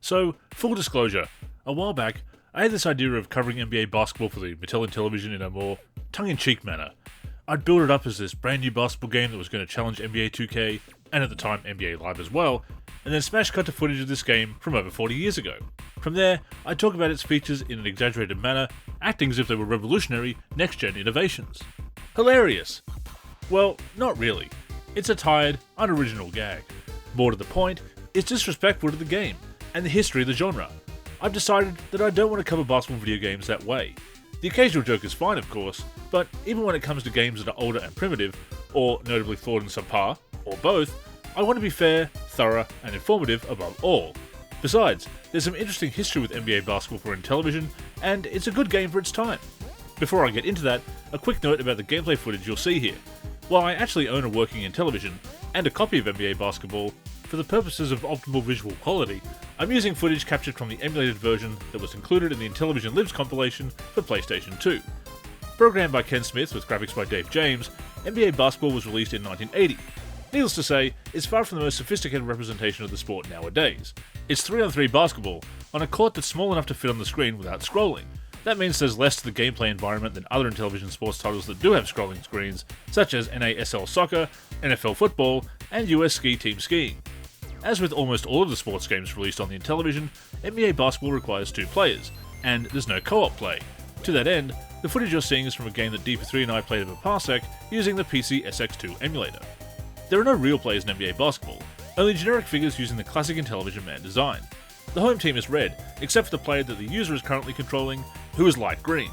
So, full disclosure, a while back, I had this idea of covering NBA basketball for the Intellivision in a more tongue-in-cheek manner. I'd build it up as this brand new basketball game that was going to challenge NBA 2K, and at the time NBA Live as well, and then smash cut to footage of this game from over 40 years ago. From there, I'd talk about its features in an exaggerated manner, acting as if they were revolutionary, next-gen innovations. Hilarious! Well, not really. It's a tired, unoriginal gag. More to the point, it's disrespectful to the game, and the history of the genre. I've decided that I don't want to cover basketball video games that way. The occasional joke is fine, of course, but even when it comes to games that are older and primitive, or notably flawed and subpar, or both, I want to be fair, thorough, and informative above all. Besides, there's some interesting history with NBA basketball for Intellivision, and it's a good game for its time. Before I get into that, a quick note about the gameplay footage you'll see here. While I actually own a working Intellivision, and a copy of NBA basketball, for the purposes of optimal visual quality, I'm using footage captured from the emulated version that was included in the Intellivision Lives compilation for PlayStation 2. Programmed by Ken Smith with graphics by Dave James, NBA basketball was released in 1980. Needless to say, it's far from the most sophisticated representation of the sport nowadays. It's 3-on-3 basketball, on a court that's small enough to fit on the screen without scrolling. That means there's less to the gameplay environment than other Intellivision sports titles that do have scrolling screens, such as NASL Soccer, NFL Football, and US Ski Team Skiing. As with almost all of the sports games released on the Intellivision, NBA basketball requires 2 players, and there's no co-op play. To that end, the footage you're seeing is from a game that DP3 and I played over Parsec using the PC SX2 emulator. There are no real players in NBA basketball, only generic figures using the classic Intellivision man design. The home team is red, except for the player that the user is currently controlling, who is light green.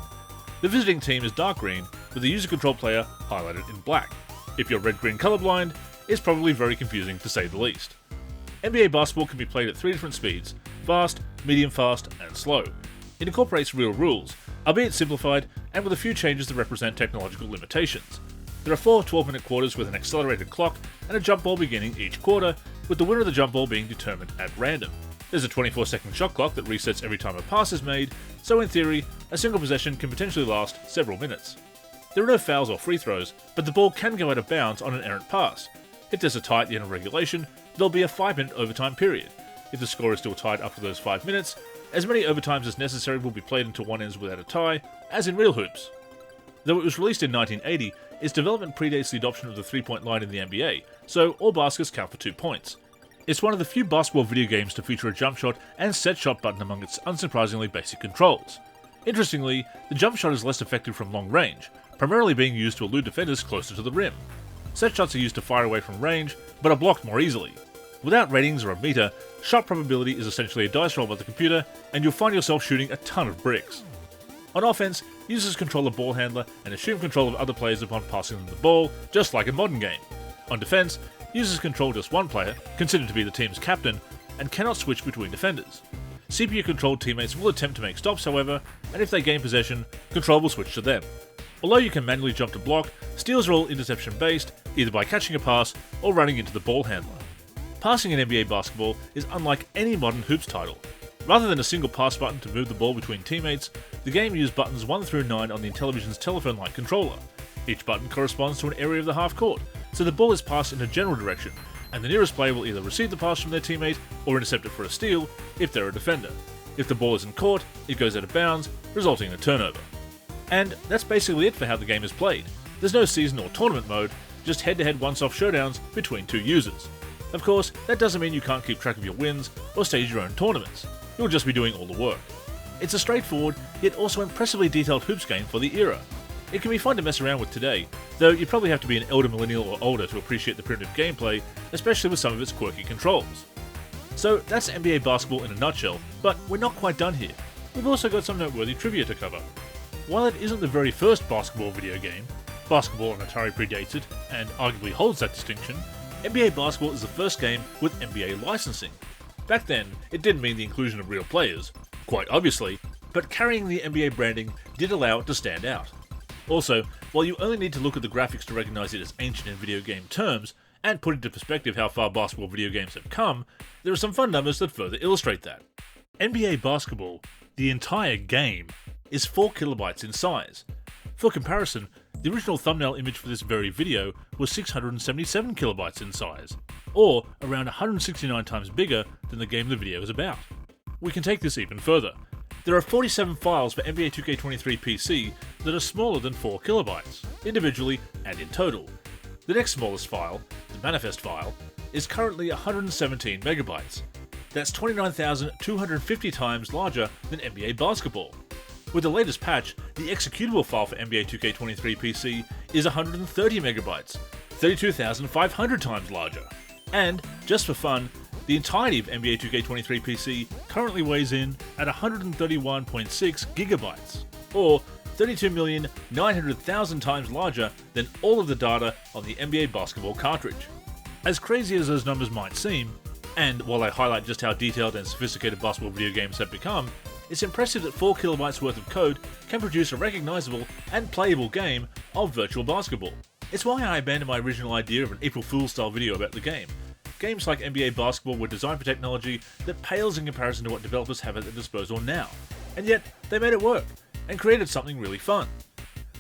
The visiting team is dark green, with the user control player highlighted in black. If you're red-green colorblind, it's probably very confusing to say the least. NBA basketball can be played at 3 different speeds: fast, medium fast, and slow. It incorporates real rules, albeit simplified and with a few changes that represent technological limitations. There are 4 12-minute quarters with an accelerated clock and a jump ball beginning each quarter, with the winner of the jump ball being determined at random. There's a 24-second shot clock that resets every time a pass is made, so in theory, a single possession can potentially last several minutes. There are no fouls or free throws, but the ball can go out of bounds on an errant pass. If there's a tie at the end of regulation, there'll be a 5-minute overtime period. If the score is still tied after those 5 minutes, as many overtimes as necessary will be played until one ends without a tie, as in real hoops. Though it was released in 1980, its development predates the adoption of the 3-point line in the NBA, so all baskets count for 2 points. It's one of the few basketball video games to feature a jump shot and set shot button among its unsurprisingly basic controls. Interestingly, the jump shot is less effective from long range, primarily being used to elude defenders closer to the rim. Set shots are used to fire away from range, but are blocked more easily. Without ratings or a meter, shot probability is essentially a dice roll by the computer, and you'll find yourself shooting a ton of bricks. On offense, users control a ball handler and assume control of other players upon passing them the ball, just like a modern game. On defense, users control just one player, considered to be the team's captain, and cannot switch between defenders. CPU-controlled teammates will attempt to make stops, however, and if they gain possession, control will switch to them. Although you can manually jump to block, steals are all interception-based, either by catching a pass or running into the ball handler. Passing in NBA basketball is unlike any modern hoops title. Rather than a single pass button to move the ball between teammates, the game used buttons 1 through 9 on the Intellivision's telephone-like controller. Each button corresponds to an area of the half court, so the ball is passed in a general direction, and the nearest player will either receive the pass from their teammate or intercept it for a steal if they're a defender. If the ball isn't caught, it goes out of bounds, resulting in a turnover. And that's basically it for how the game is played. There's no season or tournament mode, just head-to-head once-off showdowns between 2 users. Of course, that doesn't mean you can't keep track of your wins or stage your own tournaments. You'll just be doing all the work. It's a straightforward, yet also impressively detailed hoops game for the era. It can be fun to mess around with today, though you'd probably have to be an elder millennial or older to appreciate the primitive gameplay, especially with some of its quirky controls. So that's NBA basketball in a nutshell, but we're not quite done here. We've also got some noteworthy trivia to cover. While it isn't the very first basketball video game, basketball on Atari predates it, and arguably holds that distinction, NBA basketball is the first game with NBA licensing. Back then, it didn't mean the inclusion of real players, quite obviously, but carrying the NBA branding did allow it to stand out. Also, while you only need to look at the graphics to recognise it as ancient in video game terms, and put into perspective how far basketball video games have come, there are some fun numbers that further illustrate that. NBA basketball, the entire game, is 4 kilobytes in size. For comparison, the original thumbnail image for this very video was 677 kilobytes in size, or around 169 times bigger than the game the video is about. we can take this even further. There are 47 files for NBA 2K23 PC that are smaller than 4 kilobytes, individually and in total. The next smallest file, the manifest file, is currently 117 megabytes. That's 29,250 times larger than NBA Basketball. With the latest patch, the executable file for NBA 2K23 PC is 130 megabytes, 32,500 times larger. And, just for fun, the entirety of NBA 2K23 PC currently weighs in at 131.6 gigabytes, or 32,900,000 times larger than all of the data on the NBA Basketball cartridge. As crazy as those numbers might seem, and while they highlight just how detailed and sophisticated basketball video games have become, it's impressive that 4 kilobytes worth of code can produce a recognizable and playable game of virtual basketball. It's why I abandoned my original idea of an April Fool's style video about the game. Games like NBA Basketball were designed for technology that pales in comparison to what developers have at their disposal now, and yet they made it work, and created something really fun.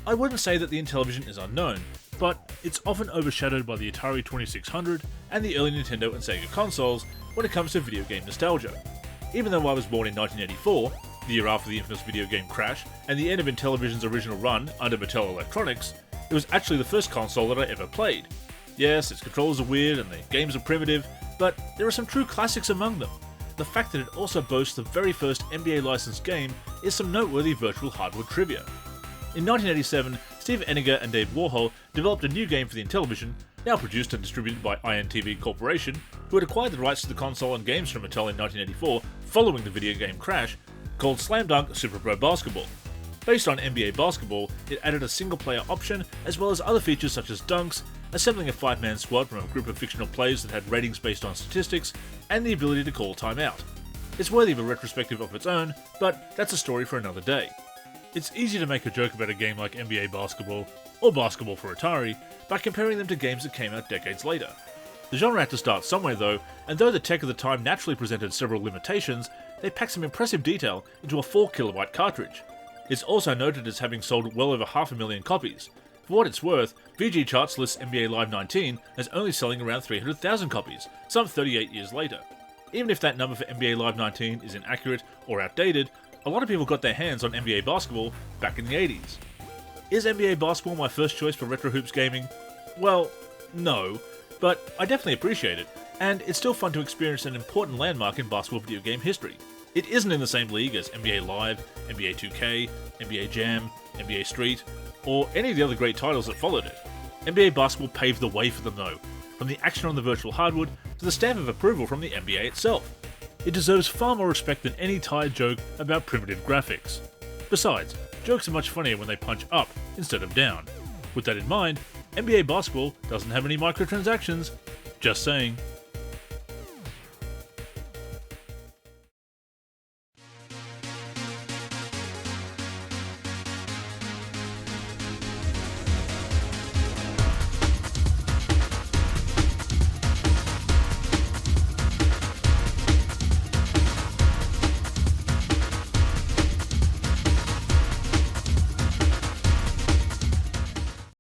I wouldn't say that the Intellivision is unknown, but it's often overshadowed by the Atari 2600 and the early Nintendo and Sega consoles when it comes to video game nostalgia. Even though I was born in 1984, the year after the infamous video game crash and the end of Intellivision's original run under Mattel Electronics, it was actually the first console that I ever played. Yes, its controls are weird and the games are primitive, but there are some true classics among them. The fact that it also boasts the very first NBA licensed game is some noteworthy virtual hardware trivia. In 1987, Steve Eninger and Dave Warhol developed a new game for the Intellivision, now produced and distributed by INTV Corporation, who had acquired the rights to the console and games from Mattel in 1984 following the video game crash, called Slam Dunk Super Pro Basketball. Based on NBA Basketball, it added a single-player option as well as other features such as dunks, assembling a 5-man squad from a group of fictional players that had ratings based on statistics, and the ability to call timeout. It's worthy of a retrospective of its own, but that's a story for another day. It's easy to make a joke about a game like NBA Basketball, or Basketball for Atari, by comparing them to games that came out decades later. The genre had to start somewhere though, and though the tech of the time naturally presented several limitations, they packed some impressive detail into a 4 kilobyte cartridge. It's also noted as having sold well over 500,000 copies. For what it's worth, VG Charts lists NBA Live 19 as only selling around 300,000 copies, some 38 years later. Even if that number for NBA Live 19 is inaccurate or outdated, a lot of people got their hands on NBA Basketball back in the 80s. Is NBA Basketball my first choice for retro hoops gaming? Well, no, but I definitely appreciate it, and it's still fun to experience an important landmark in basketball video game history. It isn't in the same league as NBA Live, NBA 2K, NBA Jam, NBA Street, or any of the other great titles that followed it. NBA Basketball paved the way for them though, from the action on the virtual hardwood to the stamp of approval from the NBA itself. It deserves far more respect than any tired joke about primitive graphics. Besides, jokes are much funnier when they punch up instead of down. With that in mind, NBA Basketball doesn't have any microtransactions. Just saying.